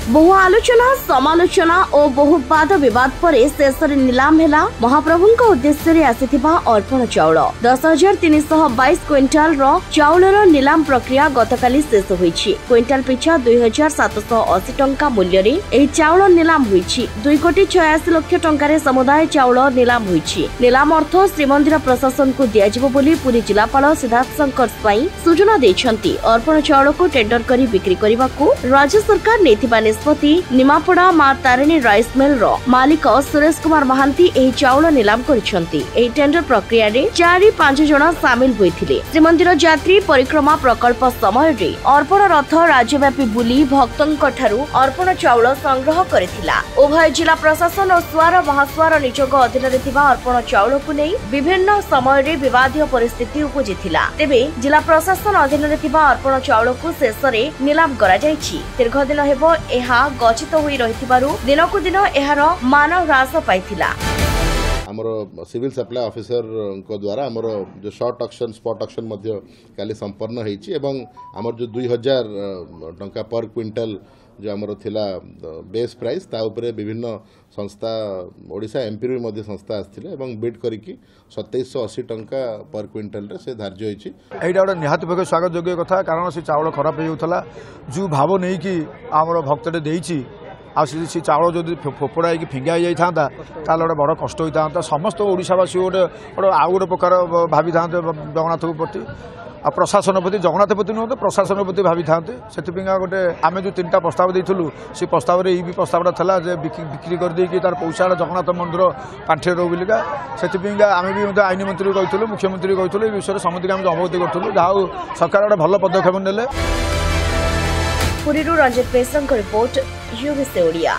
बहु आलोचना समालोचना और बहु वाद विवाद पर शेष नीलाम है महाप्रभु उद्देश्य आसीथिबा अर्पण चाउल 10,322 क्विंटाल चाउलर नीलाम प्रक्रिया गतकाली शेष होईछि। क्विंटाल पिछा 2,780 टंका मूल्य रे चाउल नीलाम होईछि। 2,86,00,000 टंका समुदाय चाउल नीलाम होईछि। नीलाम अर्थ श्रीमंदिर प्रशासन को दियाजिबो बोली पुरी जिलापाल सिद्धार्थ शंकर स्वाई सूचना दैछंती। अर्पण चाउल को टेंडर करी बिक्री करबाकू राज्य सरकार नेथिबा निष्पत्ति निमापड़ा मां तारिणी राइस मिल मालिक सुरेश कुमार महांती एही चाउल नीलाम करिसंती। एही टेंडर प्रक्रिया रे 4-5 जण शामिल होइथिले। श्रीमंदिर यात्री परिक्रमा प्रकल्प समय रे अर्पण रथ राज्यव्यापी बुली भक्तंक ठारू अर्पण चाउल संग्रह करिथिला। उभय जिला प्रशासन और स्वार महास्वार निजोग अधीन रे थिबा अर्पण चाउल को नै विभिन्न समय रे विवादीय परिस्थिति उपजिथिला। तेबे जिला प्रशासन अधीन रे थिबा अर्पण चाउल को शेष रे नीलाम करा जायछि। दीर्घ दिन हेबो एहा गचित होई रहिथिबारु दिनकु दिन एहार मान ह्रास पाइथिला। हमरो सिविल सप्लाई ऑफिसर को द्वारा हमरो जो शॉर्ट ऑक्शन स्पॉट ऑक्शन मध्य काली संपन्न हेछि एवं हमर जो 2,000 टंका पर क्विंटल जो हमरो थिला बेस प्राइस ता ऊपर विभिन्न संस्था ओडिशा एमपी मध्य संस्था आस्थिले एवं बिड करिकि 2780 टंका पर क्विंटल रे से धार्य होइछि। एटा ओडा निहात भागे स्वागत योग्य कथा कारण से चावल खराब होउथला जो भाव नै कि हमरो भक्तटे देइछि आ से चाउल जदि फोपड़ा फिंगा जाता गोटे बड़ कष्ट होता समस्त ओडिशावासी गोटे आउ गोटे प्रकार भावी था जगन्नाथ प्रति आ प्रशासन प्रति जगन्नाथ प्रति नुह तो प्रशासन प्रति भावी था से गोटे आम जो 3टा प्रस्ताव देलु से प्रस्ताव में यही प्रस्तावटा था बिक्री करदे तार पैसा जगन्नाथ मंदिर पांठे रो बोलिका से आम भी आईन मंत्री कहूँ मुख्यमंत्री कहूँ ये विषय समस्त आम अवगत करूँ जहाँ सरकार गोटे भल पदक्षेप नेले। पुरीरू रंजित पेशरंक रिपोर्ट यूबीसी ओडिया।